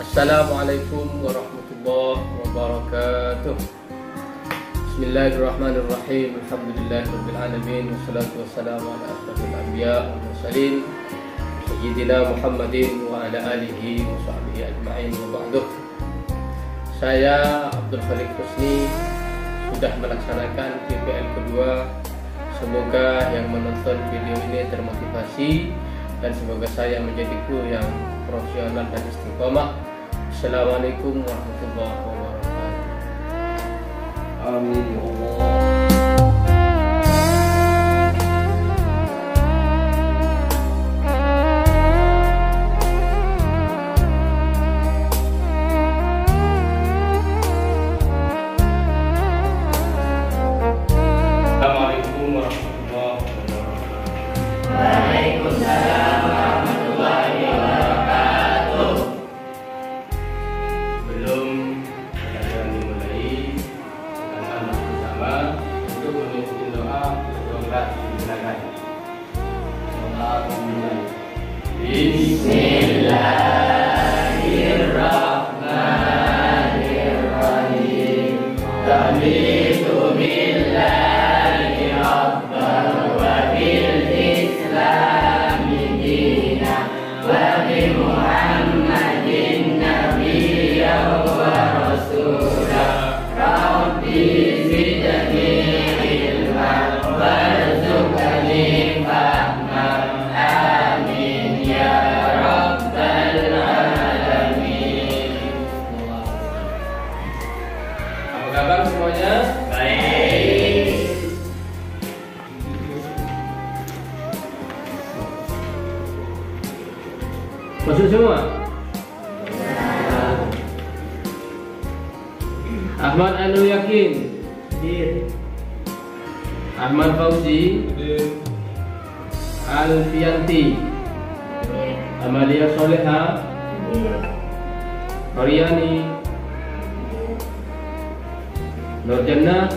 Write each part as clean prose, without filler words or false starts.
Assalamualaikum warahmatullahi wabarakatuh. Bismillahirrahmanirrahim. Alhamdulillahirabbil alamin wassalatu wassalamu ala asyrofil anbiya wal mursalin sayyidina Muhammadin wa ala alihi wa sahbihi ajma'in wa ba'du. Saya Abdul Khaliq Husni sudah melaksanakan PPL kedua. Semoga yang menonton video ini termotivasi dan semoga saya menjadi guru yang profesional dan istiqomah. Assalamualaikum warahmatullahi wabarakatuh. Amin ya Allah. Assalamualaikum warahmatullahi wabarakatuh. Waalaikumsalam warahmatullahi wabarakatuh. Sebelum pelajaran dimulai, kita sama bersama untuk memimpin doa kelas digunakan. Doa dimulai. Bismillahirrahmanirrahim. Raditu billahi rabban wa bil islami dinan wa bi Muhammadin nabiyyan wa rasulah. Rabbi zidni ilman warzuqni fahman. Amin ya rabbal alamin. Apa kabar semuanya? Baik. Masuk semua? Ahmad Anul Yakin, Ahmad Fauzi, Alfianti, Amalia Soleha, Koryani, Nurjannah.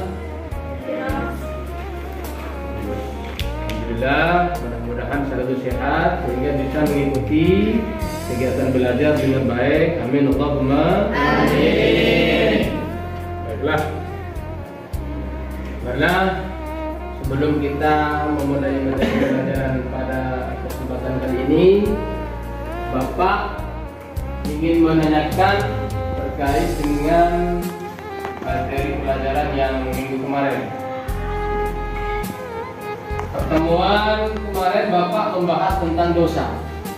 Alhamdulillah, mudah-mudahan selalu sehat sehingga bisa mengikuti kegiatan belajar dengan baik. Amin Allahumma Amin. Baiklah. Karena sebelum kita memulai materi pelajaran pada kesempatan kali ini, Bapak ingin menanyakan terkait dengan materi pelajaran yang minggu kemarin. Pertemuan kemarin Bapak membahas tentang dosa.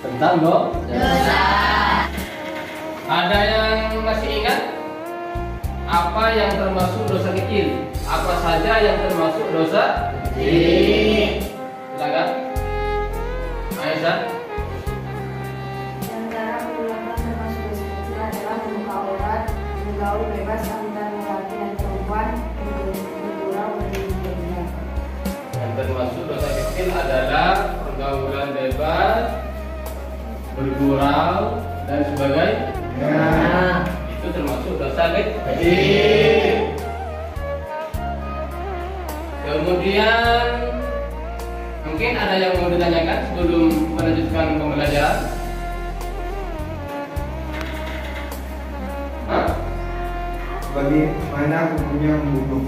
Tentang Dosa. Ada yang masih ingat apa yang termasuk dosa kecil? Apa saja yang termasuk dosa kecil? Silakan, Aisyah. Antara perbuatan termasuk dosa kecil adalah membuka aurat, bergaul bebas antara laki dan perempuan, bergurau berbeda. Yang termasuk dosa kecil adalah pergaulan bebas, bergurau dan sebagainya. Itu termasuk dosa kecil. Kemudian mungkin ada yang mau ditanyakan sebelum melanjutkan pembelajaran? Hah? Bagaimana hukumnya membunuh?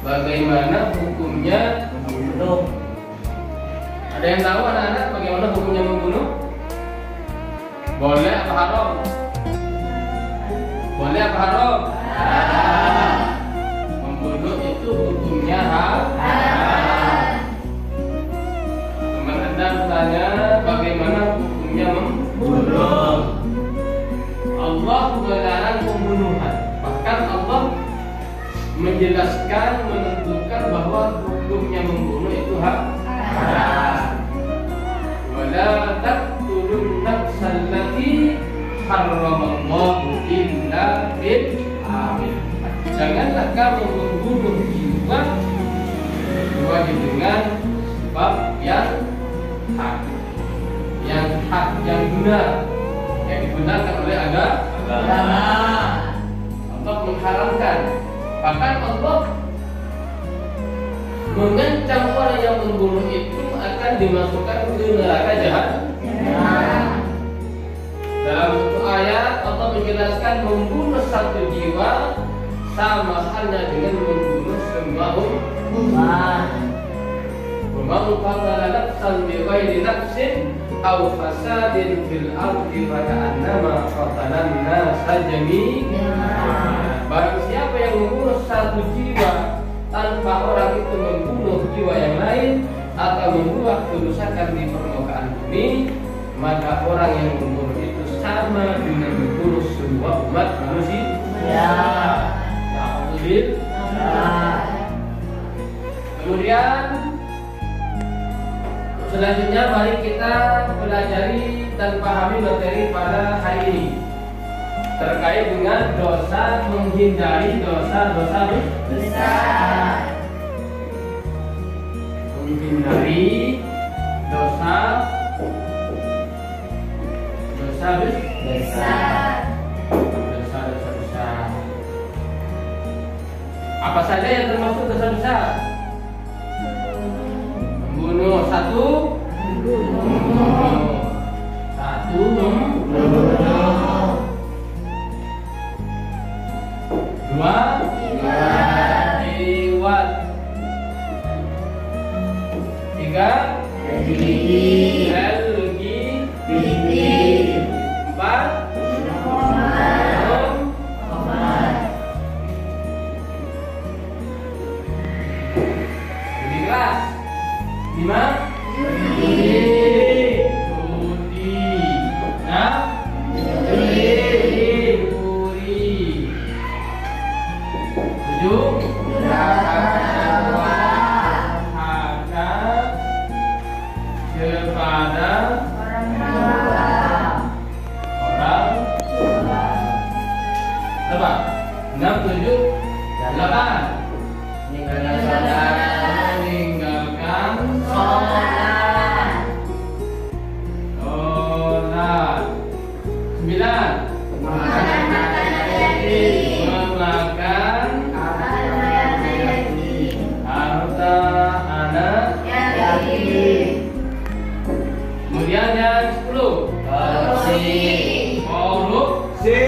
Bagaimana hukumnya membunuh? Ada yang tahu anak-anak bagaimana hukumnya membunuh? Boleh apa haram? Boleh apa haram? Membunuh itu hukumnya haram. Teman Anda bertanya bagaimana hukumnya membunuh? Allah melarang pembunuhan. Bahkan Allah menjelaskan, menentukan bahwa hukumnya membunuh itu haram. Wala taqtulun nafsal lati harramallahu illa bil haqq. Janganlah kamu membunuh jiwa kecuali dengan sebab yang hak, yang benar, yang dibenarkan oleh agama. Allah mengharamkan. Bahkan Allah mengancam orang yang membunuh itu akan dimasukkan ke neraka jahanam. Dalam satu ayat Allah Allah menjelaskan membunuh satu jiwa sama halnya dengan membunuh semua umat. وَمَنْ قَتَلَ نَفْسًا بِغَيْرِ نَفْسٍ أَوْ فَسَادٍ فِي الْأَرْضِ فَكَأَنَّمَا قَتَلَ النَّاسَ جَمِيعًا. Barang siapa yang membunuh satu jiwa tanpa orang itu membunuh jiwa yang lain atau membuat kerusakan di permukaan bumi, maka orang yang membunuh itu sama dengan membunuh semua umat manusia. Ya, kemudian selanjutnya mari kita pelajari dan pahami materi pada hari ini terkait dengan dosa, menghindari dosa-dosa besar. Menghindari dosa besar. Dosa-dosa besar. Apa saja yang termasuk dosa besar? Membunuh satu, membunuh. Dua, lewat. Tiga, lagi. Empat, lebih keras. Lima, judi. Enam, juri. Tujuh, kepada orang berapa? 6, 7, 8. Meninggalkan sholat. 9. Memakan harta anak yatim. Kemudian yang 10, korupsi.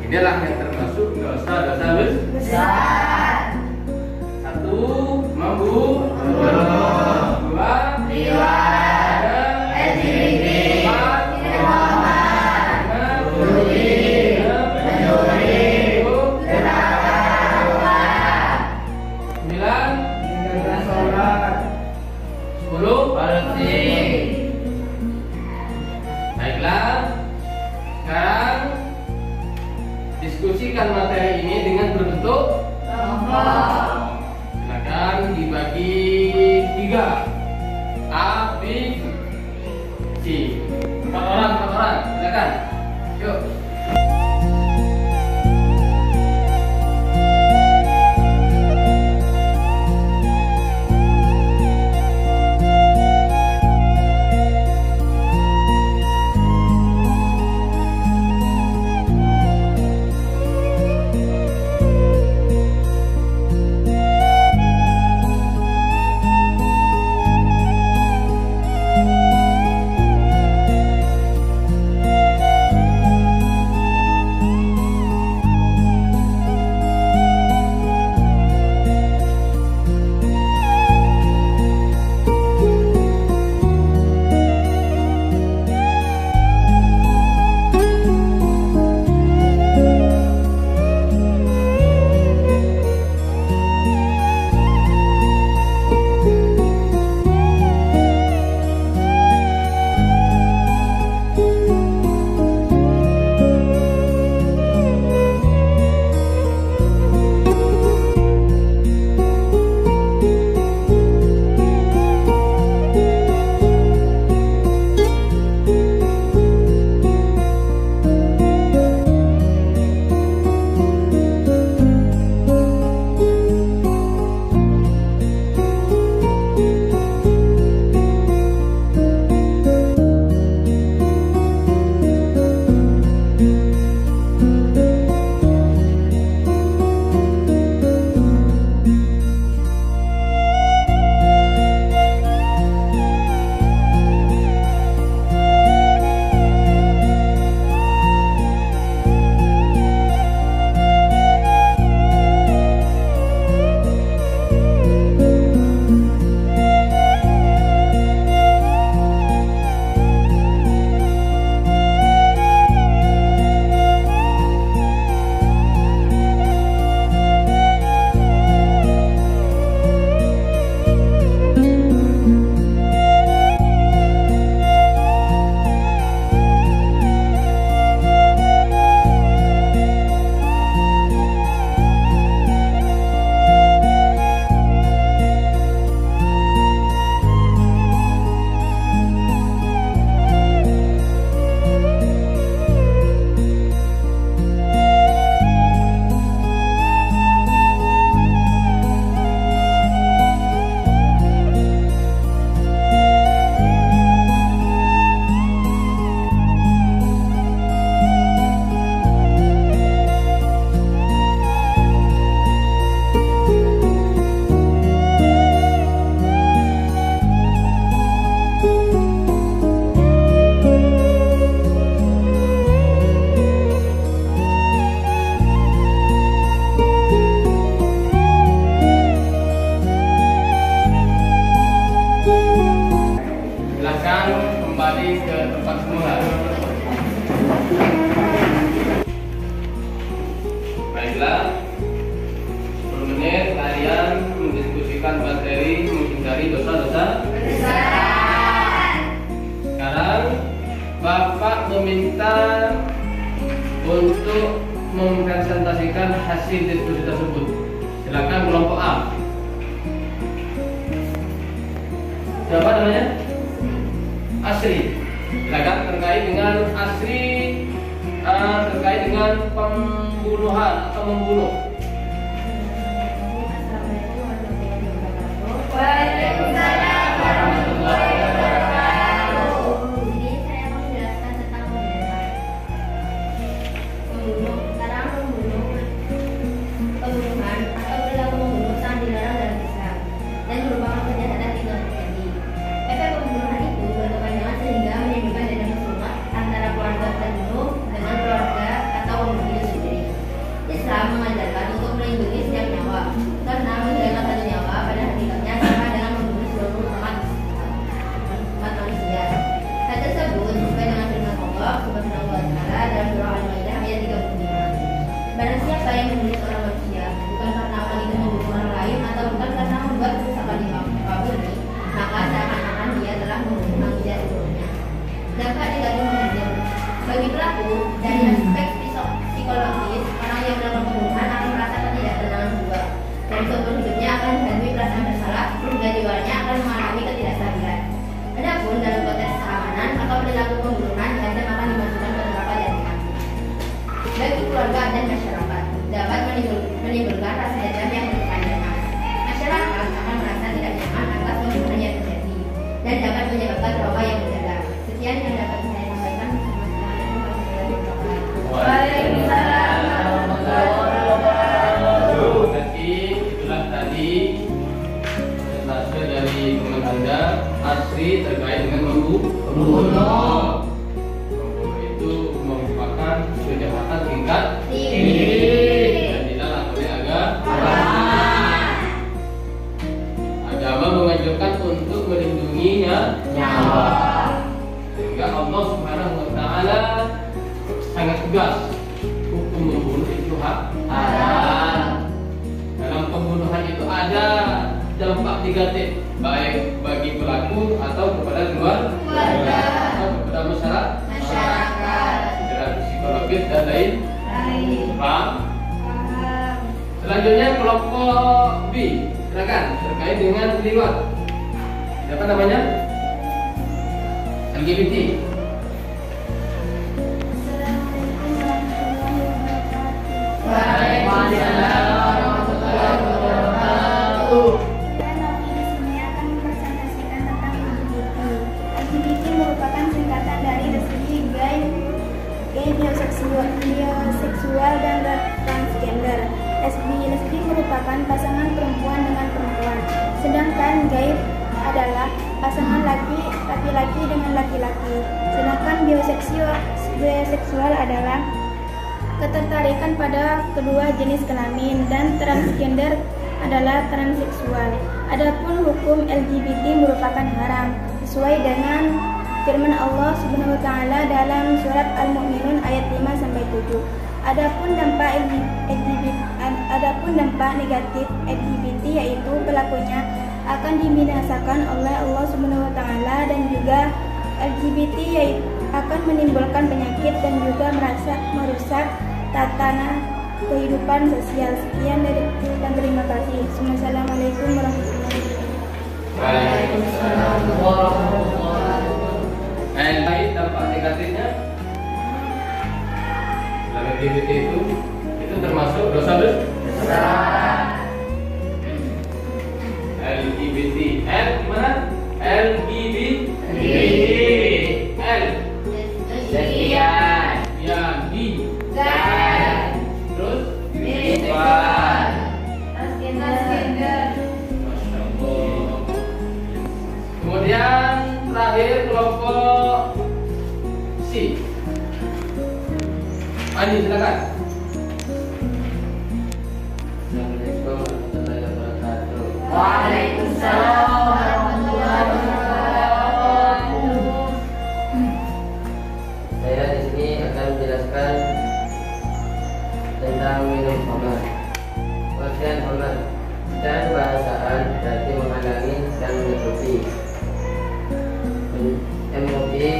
Inilah yang termasuk dosa-dosa besar. 1, membunuh. 2, riwayat. 4, mencuri. 9, sholat. 10, bersih. Baiklah, sekarang diskusikan materi ini dengan berbentuk kelompok. Silakan dibagi 3. A, B, C. 4 orang. Silakan. Yuk. Semangat. Baiklah, 10 menit kalian mendiskusikan materi menghindari dosa-dosa besar. Sekarang Bapak meminta untuk mempresentasikan hasil diskusi tersebut. Silakan kelompok A. Siapa namanya? Asri. Silakan terkait dengan Asri terkait dengan pembunuhan atau membunuh. Waalaikumsalam warahmatullahi wabarakatuh. Jadi saya mau menjelaskan tentang membunuh. Sekarang pembunuhan atau perilaku membunuh sangat dilarang dalam Islam dan merupakan kejahatan yang tidak terjadi. Efek pembunuhan itu berkepanjangan sehingga menimbulkan dendam kesumat antara keluarga terbunuh dengan keluarga atau pembunuh itu sendiri. Islam mengajarkan untuk melindungi setiap nyawa karena menghilangkan satu nyawa pada hakikatnya sama dengan membunuh seluruh umat manusia. Hal tersebut sesuai dengan firman Allah Subhanahu wa taala dalam surah Al-Maidah ayat 35. Barang siapa yang membunuh seorang manusia bukan karena orang itu membunuh orang lain atau bukan karena membuat kerusakan di muka bumi, maka seakan-akan dia telah membunuh manusia seluruhnya. Dapat dikatakan membunuh. Bagi pelaku dari aspek psikologis, orang yang melakukan pembunuhan akan merasa ketidaktenangan jiwa dan seumur hidupnya akan dihantui perasaan bersalah hingga jiwanya akan mengalami ketidakstabilan. Adapun dalam konteks keamanan, maka perilaku pembunuhan diancam akan dimasukkan ke neraka jahanam. Bagi keluarga dan masyarakat, dapat menimbulkan rasa dendam yang berkepanjangan. Masyarakat akan merasa tidak nyaman atas pembunuhan yang terjadi dan dapat menyebabkan trauma yang mendalam. Sekian yang dapat saya sampaikan. Waalaikumsalam warahmatullahi wabarakatuh. Jadi itulah tadi presentase dari teman Anda Asri terkait dengan membunuh. Membunuh itu merupakan kejahatan tingkat tinggi dan dilarang oleh agama menganjurkan untuk melindunginya nyawa. Sehingga Allah Subhanahu wa taala sangat tegas, hukum membunuh itu haram. Dalam pembunuhan itu ada dampak negatif, baik bagi pelaku atau kepada keluarga atau kepada masyarakat, secara psikologis dan lain. Paham? Selanjutnya kelompok B, silakan terkait dengan liwat. Siapa namanya? LGBT. Waalaikumsalam warahmatullahi wabarakatuh. Novi di sini akan mempresentasikan tentang LGBT. LGBT merupakan singkatan dari lesbi, gay, bioseksual dan transgender. Lesbi merupakan pasangan perempuan dengan perempuan, sedangkan gay adalah pasangan laki-laki dengan laki-laki. Sedangkan bioseksual adalah ketertarikan pada kedua jenis kelamin, dan transgender adalah transseksual. Adapun hukum LGBT merupakan haram sesuai dengan firman Allah Subhanahu wa taala dalam surat Al-Mu'minun ayat 5 sampai 7. Adapun dampak negatif LGBT yaitu pelakunya akan dibinasakan oleh Allah Subhanahu wa taala, dan juga LGBT yaitu akan menimbulkan penyakit dan juga merusak tatanan kehidupan sosial. Sekian dan terima kasih. Assalamualaikum warahmatullahi wabarakatuh. Waalaikumsalam warahmatullahi wabarakatuh. Baik, dampak negatifnya dalam LGBT itu termasuk dosa besar. LGBT, L gimana? LGBT, L Sekian. ya, B Dan. terus Biseksual. Transgender. Masya Allah. Kemudian terakhir kelompok C. Ani, silakan. Assalamualaikum warahmatullahi wabarakatuh. Waalaikumsalam warahmatullahi wabarakatuh. berarti menghalangi dan menutupi. MUI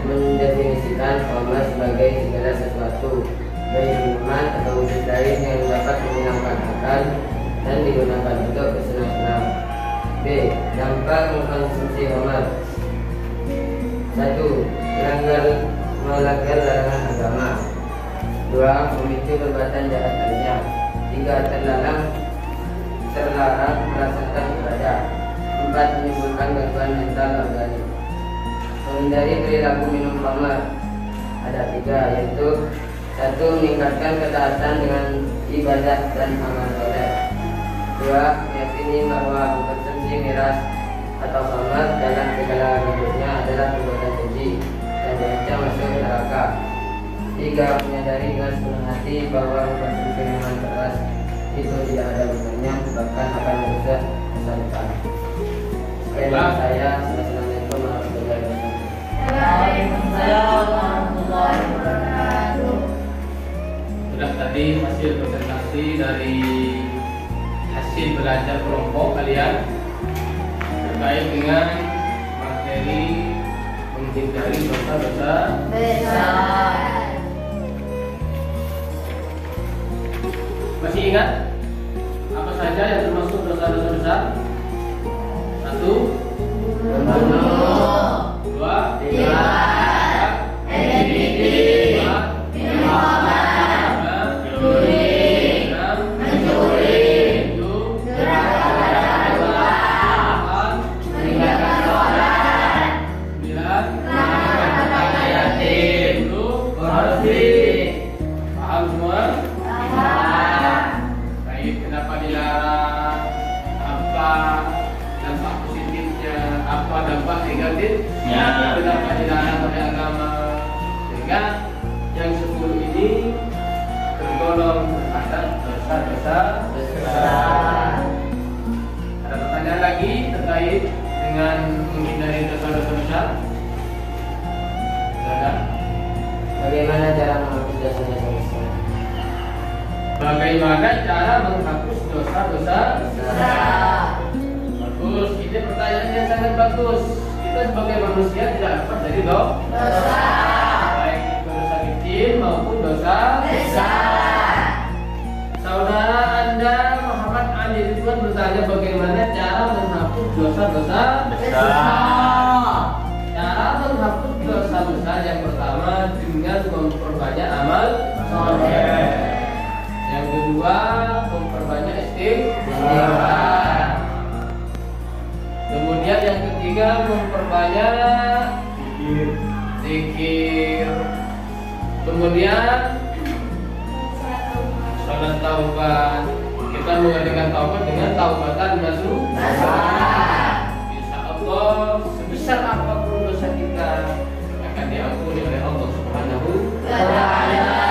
mendefinisikan koma sebagai segala sesuatu baik minuman atau wujud lain yang dapat menyenangkan akal dan digunakan untuk bersenang-senang. B. Dampak mengkonsumsi koma. 1. Melanggar larangan agama. 2. Memicu perbuatan jahat lainnya. 3. Terlarang melaksanakan ibadah. 4. Menimbulkan gangguan mental organik. Menghindari perilaku minum khamar ada 3, yaitu 1. Meningkatkan ketaatan dengan ibadah dan amal soleh. 2. Meyakini bahwa mengkonsumsi miras atau khamar dalam segala bentuknya adalah perbuatan keji dan diancam masuk neraka. 3. Menyadari dengan sepenuh hati bahwa mengkonsumsi minuman keras itu tidak ada gunanya, bahkan akan merusak masa depan. Sekian saya. Assalamualaikum warahmatullahi wabarakatuh. Waalaikumsalam warahmatullahi wabarakatuh. Sudah tadi hasil presentasi dari hasil belajar kelompok kalian terkait dengan materi menghindari dosa-dosa Besar. Masih ingat apa saja yang termasuk dosa-dosa besar? 1, Membunuh. 2, 3. Menyakiti. Minum khamar. Curi. Mencuri. 7, Durhaka kedua. 8, Meninggalkan sholat. 9, Melakukan tetangga yatim. 10. Korupsi. Paham semua? Paham. Baik, kenapa dilarang? Apa dampak positifnya? Apa dampak negatifnya? Kenapa dilarang oleh agama? Sehingga yang 10 ini tergolong terhadap dosa-dosa besar. Ada pertanyaan lagi terkait dengan menghindari dosa-dosa besar? Ada? Bagaimana cara menghapus dosa-dosa besar? Bagaimana cara menghapus dosa-dosa Besar. Bagus, ini pertanyaan yang sangat bagus. Kita sebagai manusia tidak lepas dari Dosa. baik itu dosa kecil maupun dosa Besar. Saudara Anda Muhammad Ali Ridwan bertanya bagaimana cara menghapus dosa-dosa Besar. Cara menghapus dosa besar yang pertama dengan memperbanyak amal soleh. Yang kedua memperbanyak istighfar. Kemudian yang ketiga memperbanyak zikir. Kemudian salat taubat. Kita mengadakan taubat dengan taubatan nasuha. Insya Allah sebesar apapun dosa kita akan diampuni oleh Allah Subhanahu wa Ta'ala.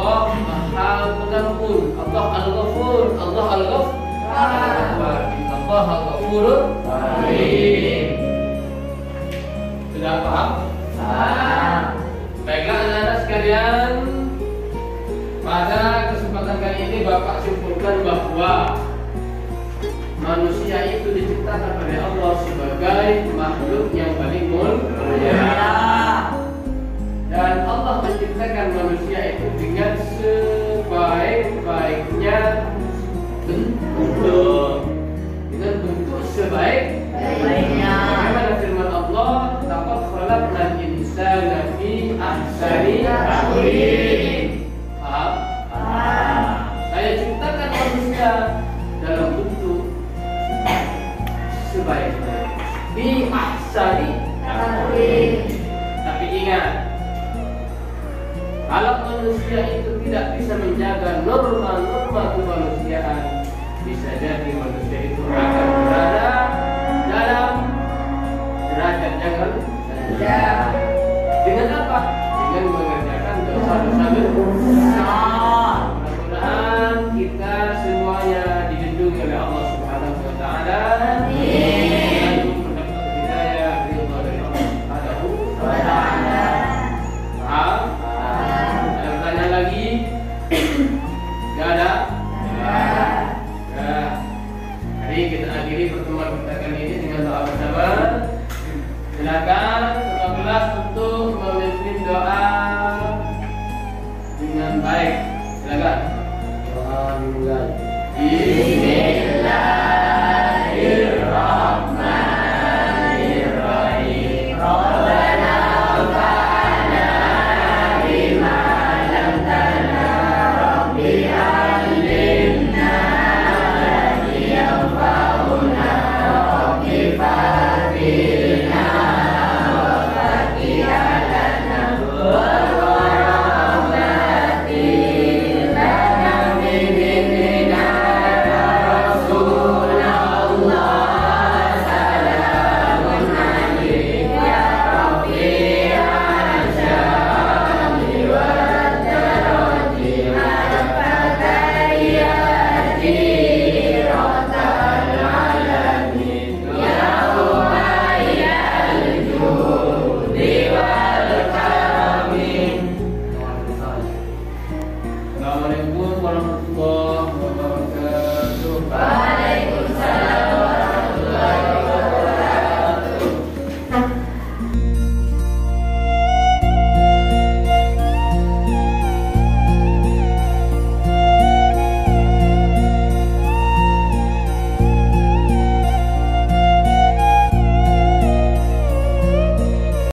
Allah Maha Pengampun, Allah Al-Ghafur, Allah Al-Ghaffar, Allah Al-Ghafurur Rahim. Sudah paham? Paham. Baiklah anak-anak sekalian, pada kesempatan kali ini Bapak simpulkan bahwa manusia itu diciptakan oleh Allah sebagai makhluk yang paling mulia. Dan Allah menciptakan manusia itu dengan sebaik-baiknya bentuk, dengan bentuk sebaik-baiknya. Bagaimana firman Allah, "Laqad khalaqnal insana fi ahsani taqwim." Paham? Saya ciptakan manusia dalam bentuk sebaik-baik di ahsani taqwim. Tapi ingat, kalau manusia itu tidak bisa menjaga norma-norma kemanusiaan, bisa jadi manusia itu akan berada dalam derajat yang rendah. Dengan apa? Dengan mengerjakan dosa-dosa besar.